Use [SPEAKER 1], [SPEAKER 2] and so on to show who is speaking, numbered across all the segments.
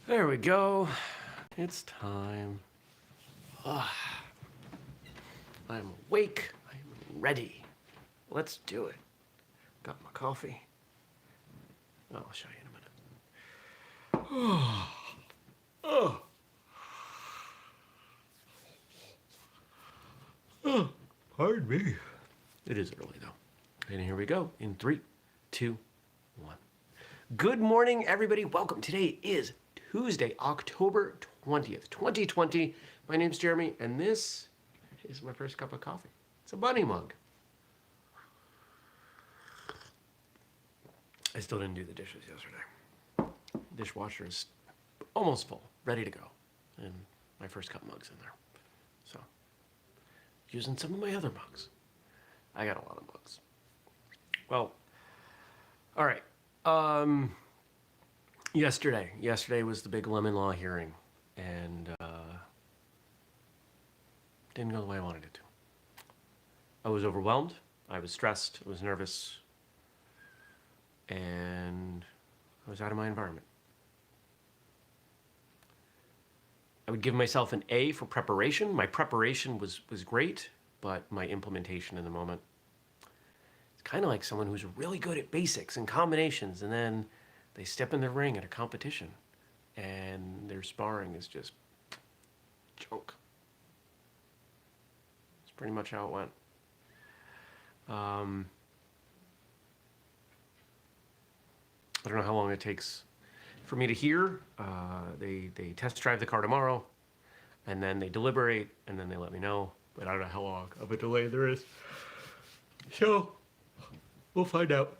[SPEAKER 1] There we go. It's time. I'm awake. I'm ready. Let's do it. Got my coffee. I'll show you in a minute. Pardon me. It is early though. And here we go in 3, 2, 1. Good morning, everybody. Welcome. Today is Tuesday, October 20th, 2020. My name's Jeremy, and this is my first cup of coffee. It's a bunny mug. I still didn't do the dishes yesterday. Dishwasher is almost full, ready to go. And my first cup mug's in there. So, using some of my other mugs. I got a lot of mugs. Well, all right. Yesterday was the big lemon law hearing, and didn't go the way I wanted it to. I was overwhelmed. I was stressed. I was nervous. And I was out of my environment. I would give myself an A for preparation. My preparation was great, but my implementation in the moment, it's kind of like someone who's really good at basics and combinations, and then they step in the ring at a competition, and their sparring is just junk. That's pretty much how it went. I don't know how long it takes for me to hear. They test drive the car tomorrow, and then they deliberate, and then they let me know. But I don't know how long of a delay there is. So, we'll find out.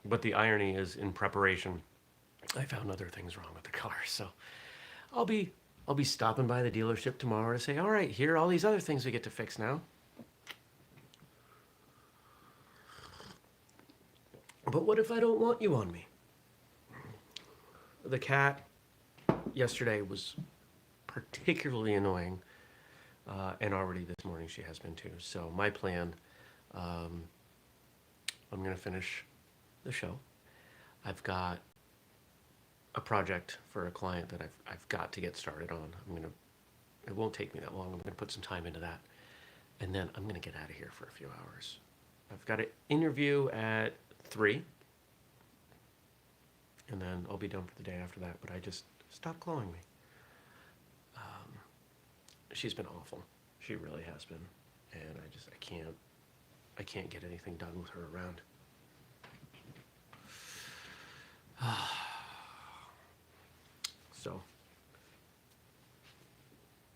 [SPEAKER 1] But the irony is, in preparation, I found other things wrong with the car. So, I'll be stopping by the dealership tomorrow to say, all right, here are all these other things we get to fix now. But what if I don't want you on me? The cat yesterday was particularly annoying, and already this morning she has been too. So my plan, I'm going to finish the show. I've got a project for a client that I've got to get started on. It won't take me that long. I'm going to put some time into that. And then I'm going to get out of here for a few hours. I've got an interview at 3, and then I'll be done for the day after that. But stop calling me. She's been awful. She really has been, and I can't get anything done with her around. So,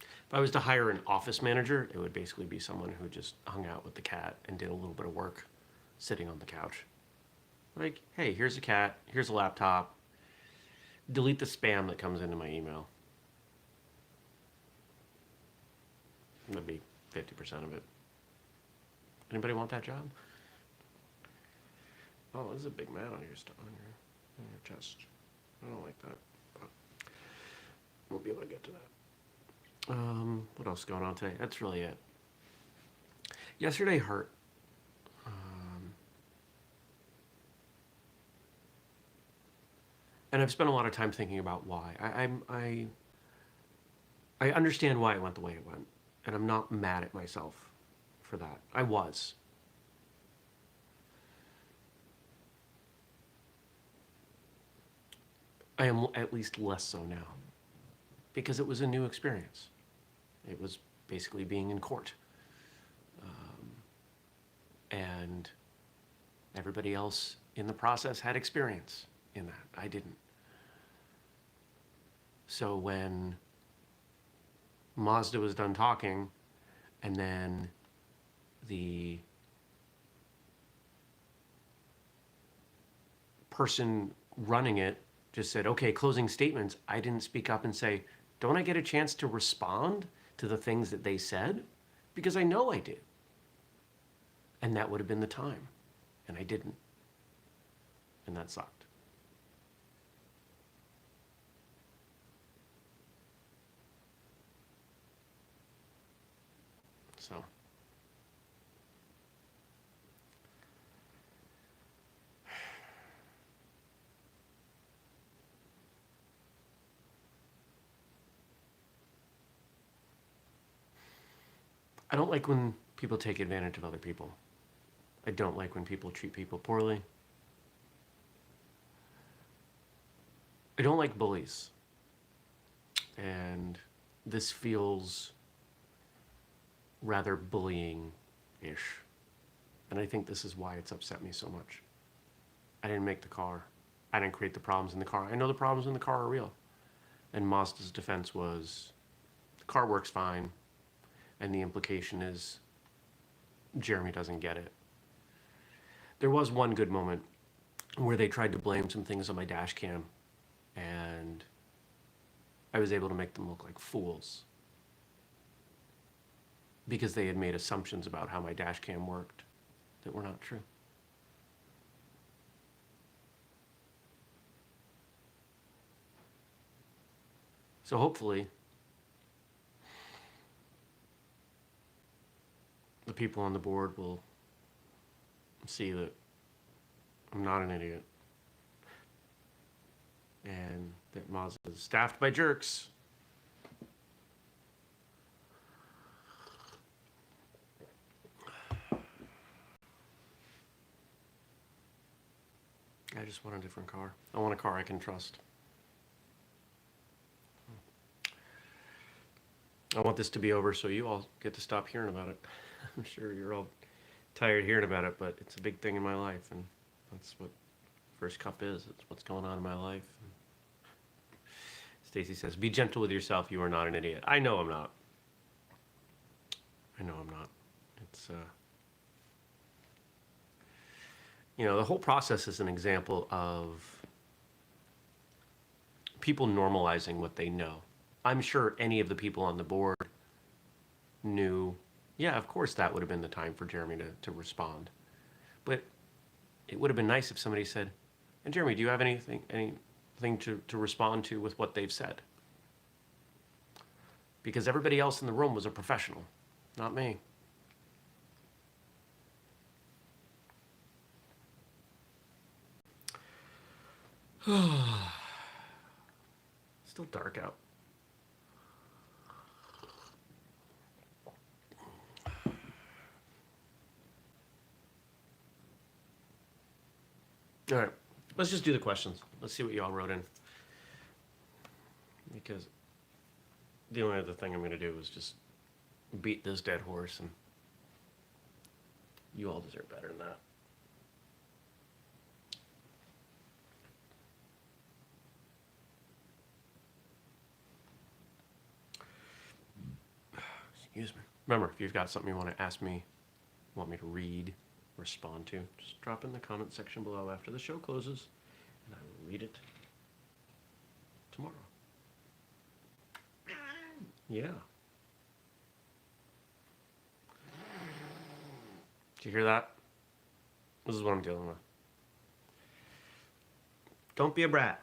[SPEAKER 1] if I was to hire an office manager, it would basically be someone who just hung out with the cat and did a little bit of work sitting on the couch. Like, hey, here's a cat, here's a laptop, delete the spam that comes into my email. That'd be 50% of it. Anybody want that job? Oh, there's a big man on your chest. I don't like that, but we'll be able to get to that. What else is going on today? That's really it. Yesterday hurt. And I've spent a lot of time thinking about why. I understand why it went the way it went, and I'm not mad at myself for that. I was. I am at least less so now, because it was a new experience. It was basically being in court. And everybody else in the process had experience in that. I didn't. So when Mazda was done talking, and then the person running it just said, okay, closing statements, I didn't speak up and say, don't I get a chance to respond to the things that they said? Because I know I did. And that would have been the time. And I didn't. And that sucked. So I don't like when people take advantage of other people. I don't like when people treat people poorly. I don't like bullies. And this feels rather bullying-ish. And I think this is why it's upset me so much. I didn't make the car. I didn't create the problems in the car. I know the problems in the car are real. And Mazda's defense was, the car works fine, and the implication is Jeremy doesn't get it. There was one good moment where they tried to blame some things on my dash cam, and I was able to make them look like fools because they had made assumptions about how my dash cam worked that were not true. So hopefully, the people on the board will see that I'm not an idiot and that Mazda is staffed by jerks. I just want a different car. I want a car I can trust. I want this to be over so you all get to stop hearing about it. I'm sure you're all tired of hearing about it, but it's a big thing in my life, and that's what First Cup is. It's what's going on in my life. Stacy says, be gentle with yourself. You are not an idiot. I know I'm not. I know I'm not. It's, you know, the whole process is an example of people normalizing what they know. I'm sure any of the people on the board knew, yeah, of course that would have been the time for Jeremy to respond. But it would have been nice if somebody said, and Jeremy, do you have anything to respond to with what they've said? Because everybody else in the room was a professional, not me. Still dark out. All right, let's just do the questions. Let's see what y'all wrote in. Because the only other thing I'm going to do is just beat this dead horse, and you all deserve better than that. Excuse me. Remember, if you've got something you want to ask me, want me to read, respond to, just drop in the comment section below after the show closes, and I will read it tomorrow. Yeah. Did you hear that? This is what I'm dealing with. Don't be a brat.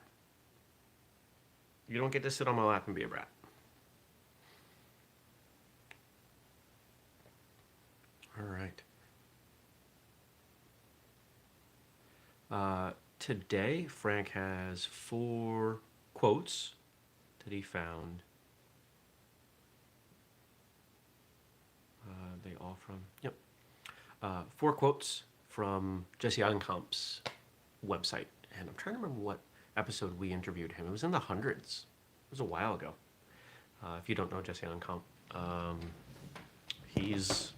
[SPEAKER 1] You don't get to sit on my lap and be a brat. All right. Today, Frank has 4 quotes that he found. They all from, yep. 4 quotes from Jesse Ankamp's website. And I'm trying to remember what episode we interviewed him. It was in the hundreds. It was a while ago. If you don't know Jesse Ankamp, he's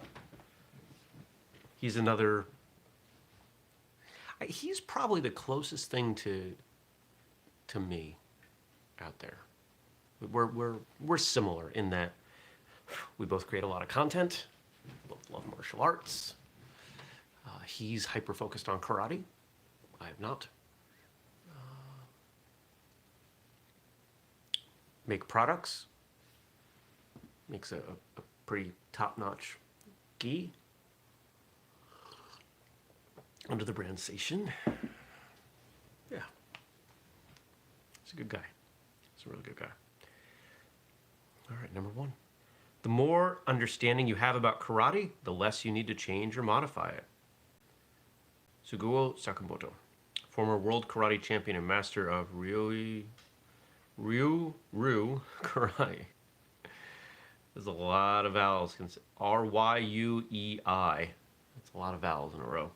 [SPEAKER 1] another... He's probably the closest thing to me out there. We're similar in that we both create a lot of content. We both love martial arts. He's hyper-focused on karate. I have not. Make products. Makes a pretty top-notch gi under the brand Station. Yeah. He's a good guy. He's a really good guy. All right, number 1. The more understanding you have about karate, the less you need to change or modify it. Tsuguo Sakumoto, former world karate champion and master of Ryuei-ryu Karate. There's a lot of vowels. R-Y-U-E-I. That's a lot of vowels in a row.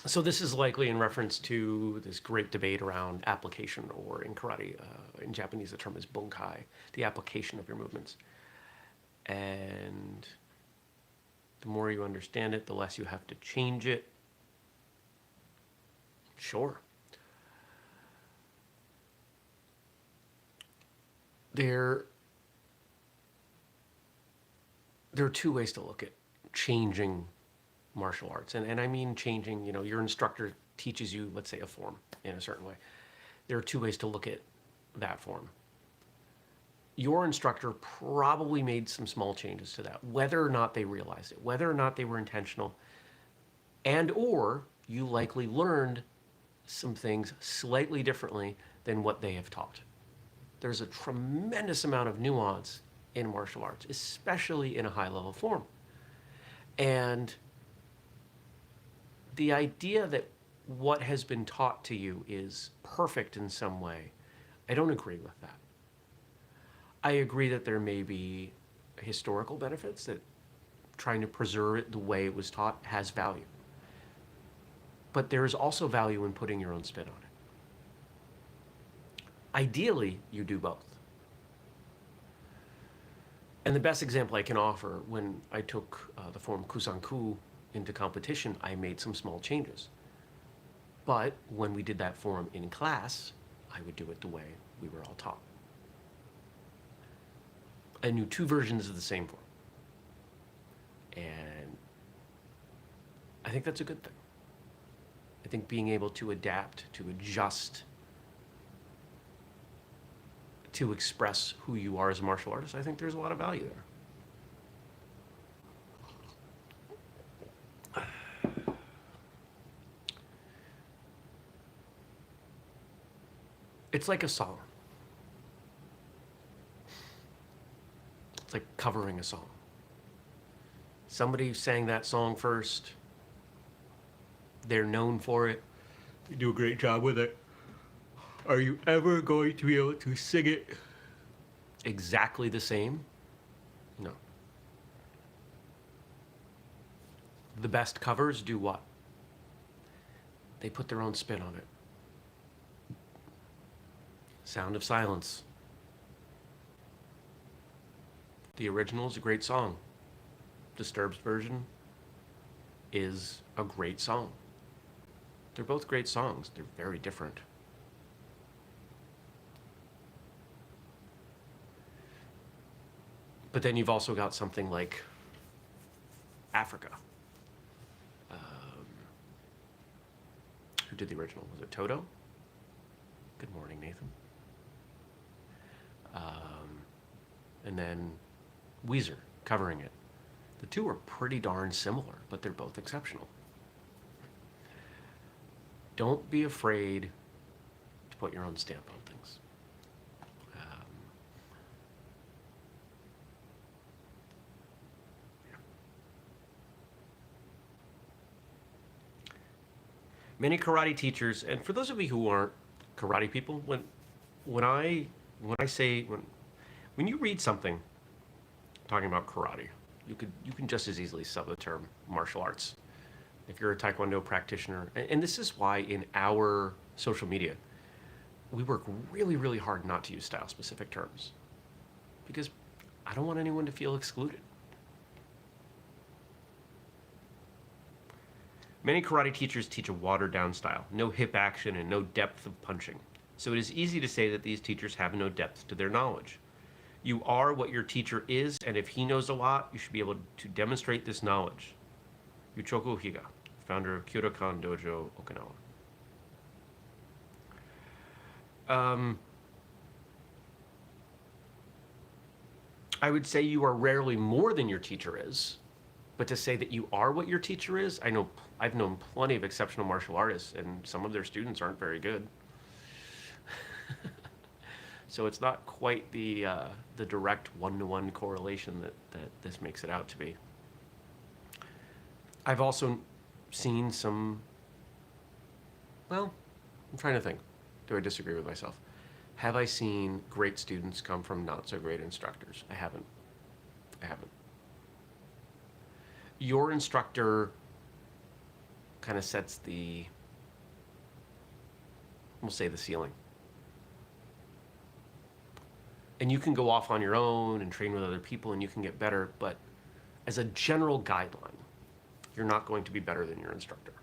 [SPEAKER 1] So this is likely in reference to this great debate around application, or in karate, in Japanese the term is bunkai, the application of your movements. And the more you understand it, the less you have to change it. Sure. There are two ways to look at changing martial arts. And I mean changing, your instructor teaches you, let's say, a form in a certain way. There are two ways to look at that form. Your instructor probably made some small changes to that, whether or not they realized it, whether or not they were intentional, and or you likely learned some things slightly differently than what they have taught. There's a tremendous amount of nuance in martial arts, especially in a high-level form. And the idea that what has been taught to you is perfect in some way, I don't agree with that. I agree that there may be historical benefits, that trying to preserve it the way it was taught has value. But there is also value in putting your own spin on it. Ideally, you do both. And the best example I can offer, when I took the form Kusanku into competition, I made some small changes. But when we did that form in class, I would do it the way we were all taught. I knew two versions of the same form. And I think that's a good thing. I think being able to adapt, to adjust, to express who you are as a martial artist, I think there's a lot of value there. It's like a song. It's like covering a song. Somebody sang that song first. They're known for it. They do a great job with it. Are you ever going to be able to sing it exactly the same? No. The best covers do what? They put their own spin on it. Sound of Silence. The original is a great song. Disturbed's version is a great song. They're both great songs. They're very different. But then you've also got something like Africa. Who did the original? Was it Toto? Good morning, Nathan. And then Weezer covering it. The two are pretty darn similar, but they're both exceptional. Don't be afraid to put your own stamp on things. Many karate teachers, and for those of you who aren't karate people, when you read something talking about karate, you can just as easily sub the term martial arts. If you're a Taekwondo practitioner, and this is why in our social media, we work really, really hard not to use style-specific terms, because I don't want anyone to feel excluded. Many karate teachers teach a watered-down style, no hip action and no depth of punching. So it is easy to say that these teachers have no depth to their knowledge. You are what your teacher is, and if he knows a lot, you should be able to demonstrate this knowledge. Yuchoku Higa, founder of Kyudokan Dojo, Okinawa. I would say you are rarely more than your teacher is, but to say that you are what your teacher is, I've known plenty of exceptional martial artists, and some of their students aren't very good. So it's not quite the direct one-to-one correlation that this makes it out to be. I've also seen some, well, I'm trying to think. Do I disagree with myself? Have I seen great students come from not so great instructors? I haven't. I haven't. Your instructor kind of sets the, we'll say, the ceiling. And you can go off on your own and train with other people and you can get better, but as a general guideline, you're not going to be better than your instructor.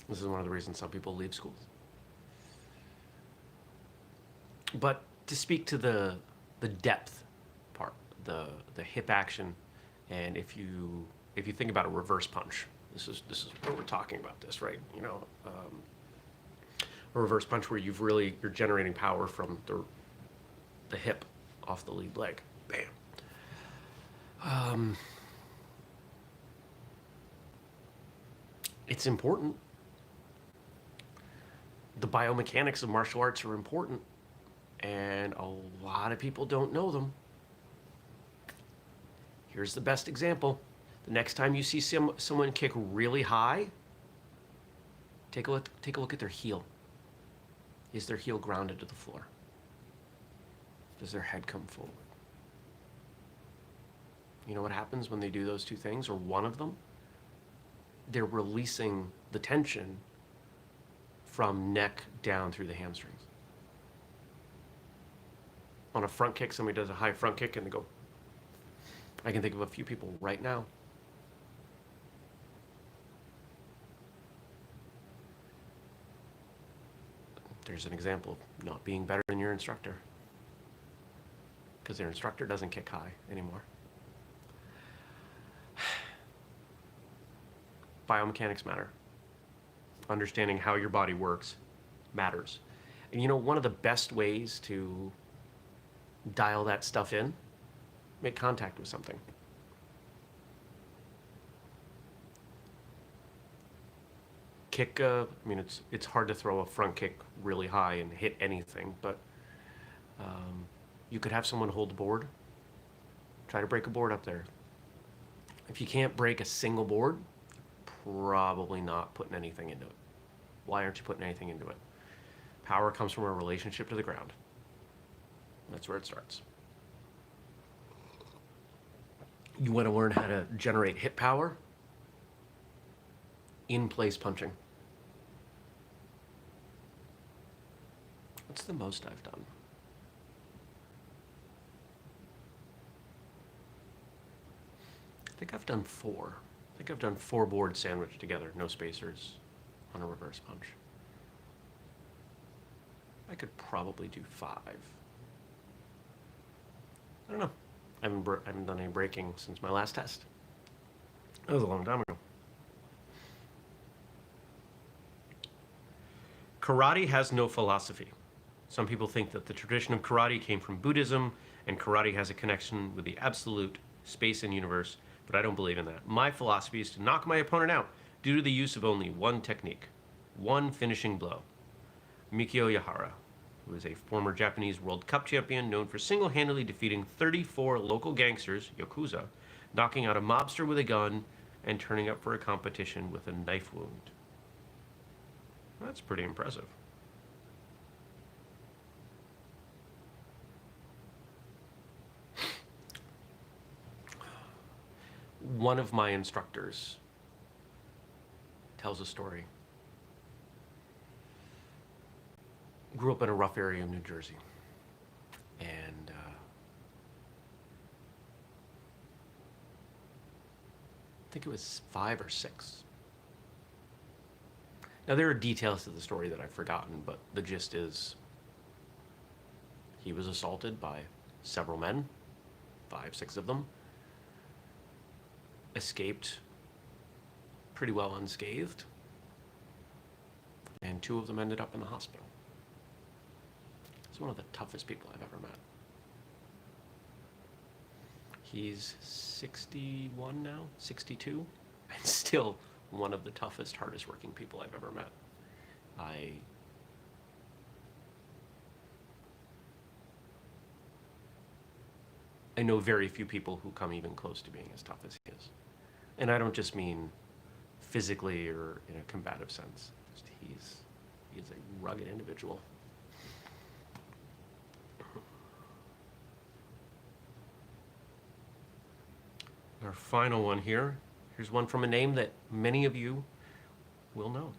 [SPEAKER 1] This is one of the reasons some people leave schools. But to speak to the depth part, the hip action, and if you think about a reverse punch, this is what we're talking about. This, right? You know, a reverse punch where you're generating power from the hip off the lead leg. Bam. It's important. The biomechanics of martial arts are important, and a lot of people don't know them. Here's the best example. The next time you see someone kick really high, take a look at their heel. Is their heel grounded to the floor? Does their head come forward? You know what happens when they do those two things, or one of them? They're releasing the tension from neck down through the hamstrings. On a front kick, somebody does a high front kick and they go, I can think of a few people right now. There's an example of not being better than your instructor, because their instructor doesn't kick high anymore. Biomechanics matter. Understanding how your body works matters. And you know, one of the best ways to dial that stuff in, make contact with something. Kick, I mean, it's hard to throw a front kick really high and hit anything, but you could have someone hold the board, try to break a board up there. If you can't break a single board, probably not putting anything into it. Why aren't you putting anything into it? Power comes from a relationship to the ground. That's where it starts. You want to learn how to generate hip power? In place punching. What's the most I've done? I think I've done 4. I think I've done 4 boards sandwiched together, no spacers, on a reverse punch. I could probably do 5. I don't know. I haven't done any breaking since my last test. That was a long time ago. Karate has no philosophy. Some people think that the tradition of karate came from Buddhism, and karate has a connection with the absolute space and universe, but I don't believe in that. My philosophy is to knock my opponent out due to the use of only one technique, one finishing blow. Mikio Yahara, who is a former Japanese World Cup champion known for single-handedly defeating 34 local gangsters, yakuza, knocking out a mobster with a gun, and turning up for a competition with a knife wound. That's pretty impressive. One of my instructors tells a story. Grew up in a rough area of New Jersey, and I think it was 5 or 6. Now, there are details to the story that I've forgotten, but the gist is he was assaulted by several men, 5, 6 of them, escaped pretty well unscathed, and 2 of them ended up in the hospital. He's one of the toughest people I've ever met. He's 61 now, 62, and still one of the toughest, hardest working people I've ever met. I know very few people who come even close to being as tough as he is. And I don't just mean physically or in a combative sense. Just he's a rugged individual. Our final one here. Here's one from a name that many of you will know.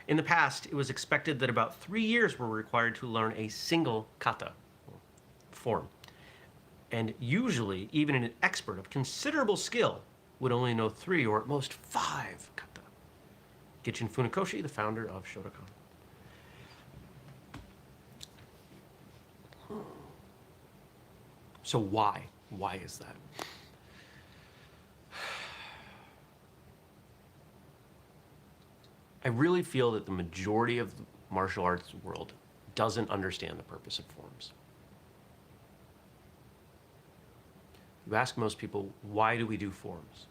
[SPEAKER 1] In the past, it was expected that about 3 years were required to learn a single kata form. And usually, even an expert of considerable skill would only know 3 or at most 5 kata. Gichin Funakoshi, the founder of Shotokan. So why? Why is that? I really feel that the majority of the martial arts world doesn't understand the purpose of forms. You ask most people, why do we do forms?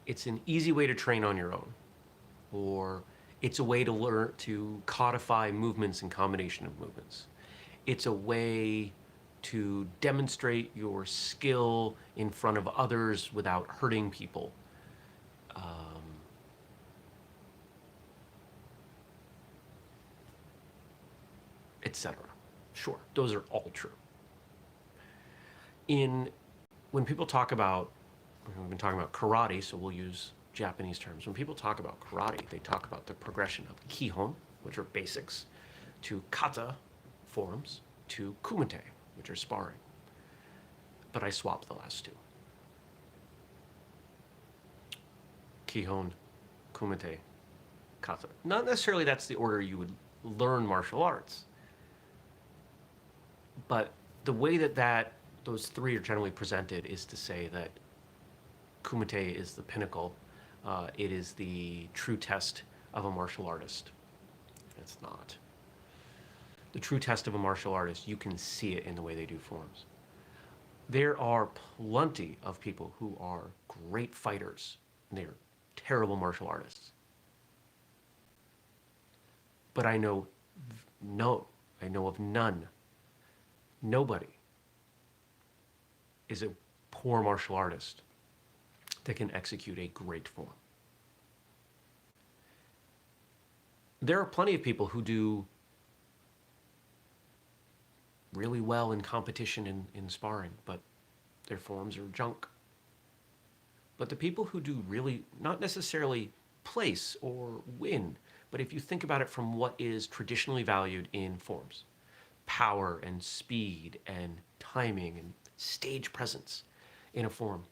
[SPEAKER 1] It's an easy way to train on your own, or it's a way to learn to codify movements and combination of movements. It's a way to demonstrate your skill in front of others without hurting people. Etc. Sure, those are all true. When people talk about, we've been talking about karate, so we'll use Japanese terms. When people talk about karate, they talk about the progression of kihon, which are basics, to kata forms, to kumite, which are sparring. But I swapped the last two. Kihon, kumite, kata. Not necessarily that's the order you would learn martial arts, but the way that those three are generally presented is to say that kumite is the pinnacle. It is the true test of a martial artist. It's not. The true test of a martial artist, you can see it in the way they do forms. There are plenty of people who are great fighters, and they're terrible martial artists. But I know of none. Nobody is a poor martial artist that can execute a great form. There are plenty of people who do really well in competition in sparring, but their forms are junk. But the people who do really, not necessarily place or win, but if you think about it from what is traditionally valued in forms, power and speed and timing and stage presence in a form,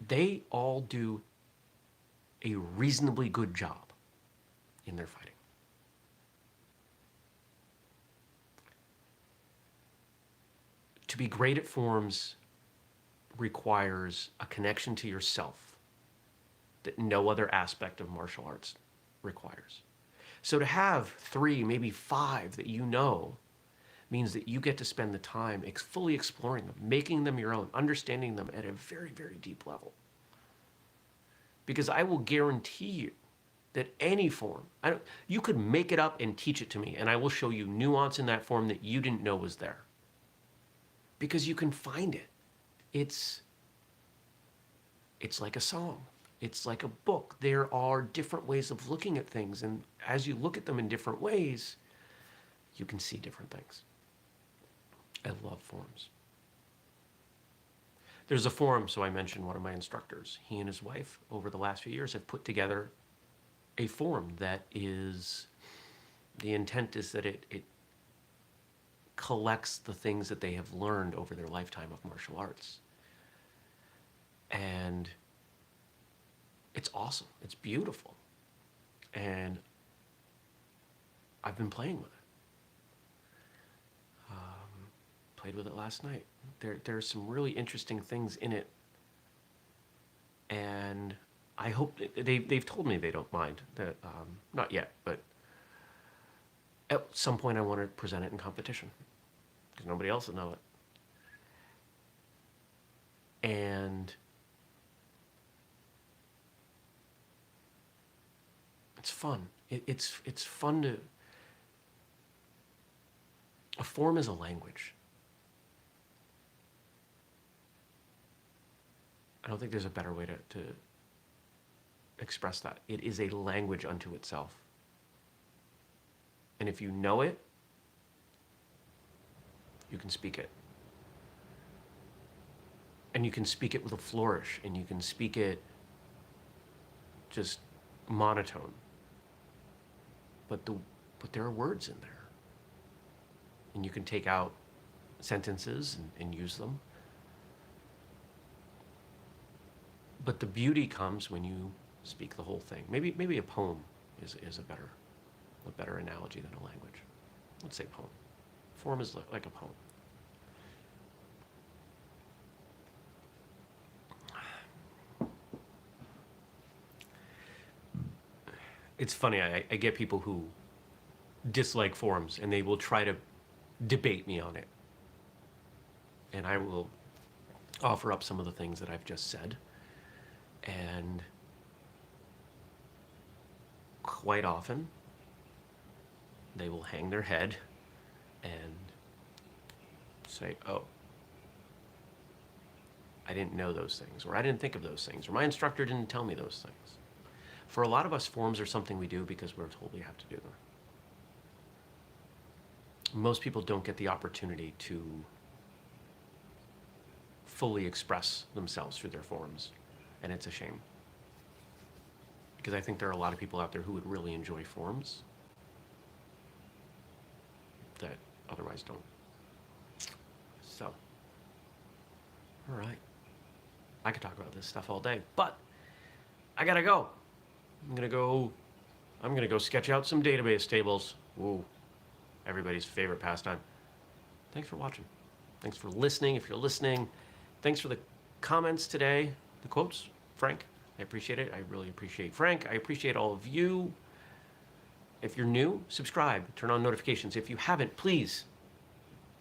[SPEAKER 1] they all do a reasonably good job in their fighting. To be great at forms requires a connection to yourself that no other aspect of martial arts requires. So to have 3, maybe 5 that you know means that you get to spend the time fully exploring them, making them your own, understanding them at a very, very deep level. Because I will guarantee you that any form, you could make it up and teach it to me, and I will show you nuance in that form that you didn't know was there. Because you can find it. It's like a song. It's like a book. There are different ways of looking at things, and as you look at them in different ways, you can see different things. I love forms. There's a form, so I mentioned one of my instructors. He and his wife, over the last few years, have put together a form that is, the intent is that it collects the things that they have learned over their lifetime of martial arts. And it's awesome. It's beautiful. And I've been playing with it. Played with it last night. There's some really interesting things in it. And I hope they've told me they don't mind that, not yet, but at some point I want to present it in competition because nobody else will know it. And it's fun. It's fun to, a form is a language. I don't think there's a better way to express that. It is a language unto itself. And if you know it, you can speak it. And you can speak it with a flourish, and you can speak it just monotone. But there are words in there. And you can take out sentences and use them. But the beauty comes when you speak the whole thing. Maybe a poem is a better analogy than a language. Let's say poem. Form is like a poem. It's funny, I get people who dislike forms, and they will try to debate me on it. And I will offer up some of the things that I've just said. And quite often, they will hang their head and say, oh, I didn't know those things, or I didn't think of those things, or my instructor didn't tell me those things. For a lot of us, forms are something we do because we're told we have to do them. Most people don't get the opportunity to fully express themselves through their forms, and it's a shame. Because I think there are a lot of people out there who would really enjoy forms that otherwise don't. So, all right. I could talk about this stuff all day, but I gotta go. I'm gonna go sketch out some database tables. Ooh, everybody's favorite pastime. Thanks for watching. Thanks for listening, if you're listening. Thanks for the comments today, the quotes, Frank. I appreciate it. I really appreciate Frank. I appreciate all of you. If you're new, subscribe, turn on notifications. If you haven't, please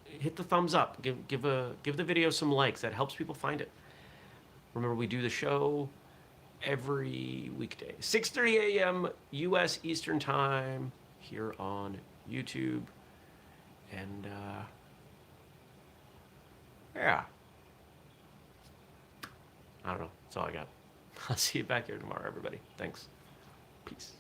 [SPEAKER 1] hit the thumbs up. Give the video some likes. That helps people find it. Remember, we do the show every weekday, 6:30 a.m. U.S. Eastern Time here on YouTube. And yeah, I don't know. That's all I got. I'll see you back here tomorrow, everybody. Thanks. Peace.